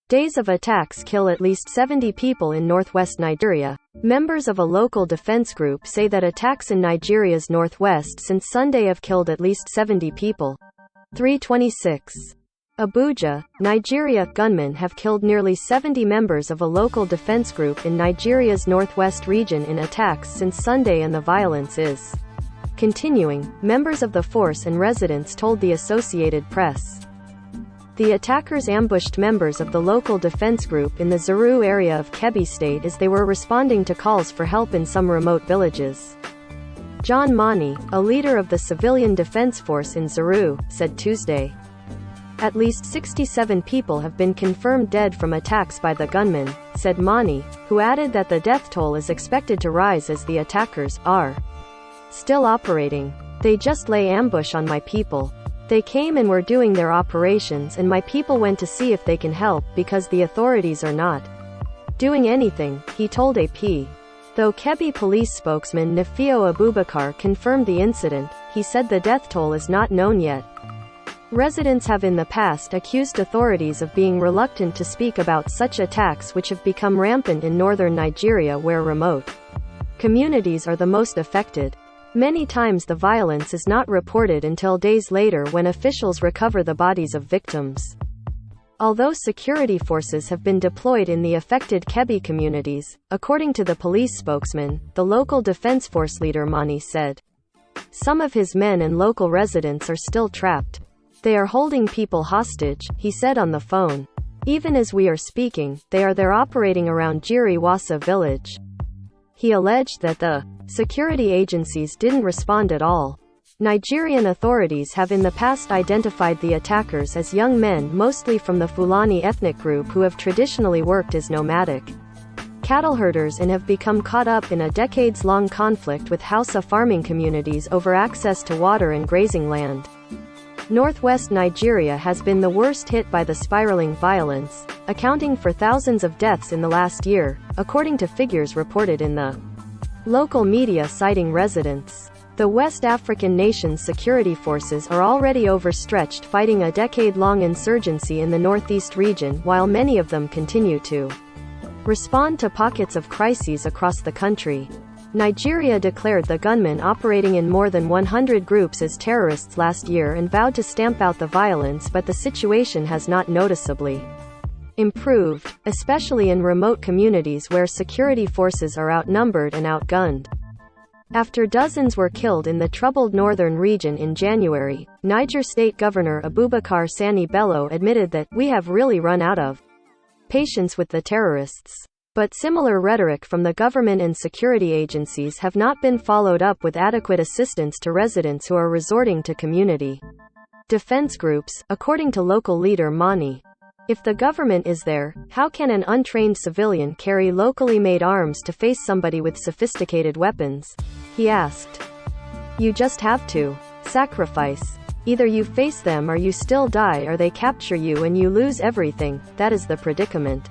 Days of attacks kill at least 70 people in northwest Nigeria. Members of a local defense group say that attacks in Nigeria's northwest since Sunday have killed at least 70 people. 326. Abuja, Nigeria. Gunmen have killed nearly 70 members of a local defense group in Nigeria's northwest region in attacks since Sunday, and the violence is continuing, members of the force and residents told the Associated Press. The attackers ambushed members of the local defense group in the Zuru area of Kebbi State as they were responding to calls for help in some remote villages. John Mani, a leader of the civilian defense force in Zuru, said Tuesday. At least 67 people have been confirmed dead from attacks by the gunmen, said Mani, who added that the death toll is expected to rise as the attackers are still operating. They just lay ambush on my people. They came and were doing their operations, and my people went to see if they can help because the authorities are not doing anything, he told AP. Though Kebbi police spokesman Nafio Abubakar confirmed the incident, he said the death toll is not known yet. Residents have in the past accused authorities of being reluctant to speak about such attacks, which have become rampant in northern Nigeria where remote communities are the most affected. Many times the violence is not reported until days later when officials recover the bodies of victims. Although security forces have been deployed in the affected Kebbi communities, according to the police spokesman, the local defense force leader Mani said, some of his men and local residents are still trapped. They are holding people hostage, he said on the phone. Even as we are speaking, they're operating around Jiri Wasa village. He alleged that the security agencies didn't respond at all. Nigerian authorities have in the past identified the attackers as young men, mostly from the Fulani ethnic group who have traditionally worked as nomadic cattle herders and have become caught up in a decades-long conflict with Hausa farming communities over access to water and grazing land. Northwest Nigeria has been the worst hit by the spiraling violence, accounting for thousands of deaths in the last year, according to figures reported in the local media citing residents. The West African nation's security forces are already overstretched fighting a decade-long insurgency in the northeast region, while many of them continue to respond to pockets of crises across the country. Nigeria declared the gunmen operating in more than 100 groups as terrorists last year and vowed to stamp out the violence, but the situation has not noticeably improved, especially in remote communities where security forces are outnumbered and outgunned. After dozens were killed in the troubled northern region in January, Niger State Governor Abubakar Sani Bello admitted that, "We have really run out of patience with the terrorists." But similar rhetoric from the government and security agencies have not been followed up with adequate assistance to residents who are resorting to community defense groups, according to local leader Mani. If the government is there, how can an untrained civilian carry locally made arms to face somebody with sophisticated weapons? He asked. You just have to sacrifice. Either you face them or you still die, or they capture you and you lose everything. That is the predicament.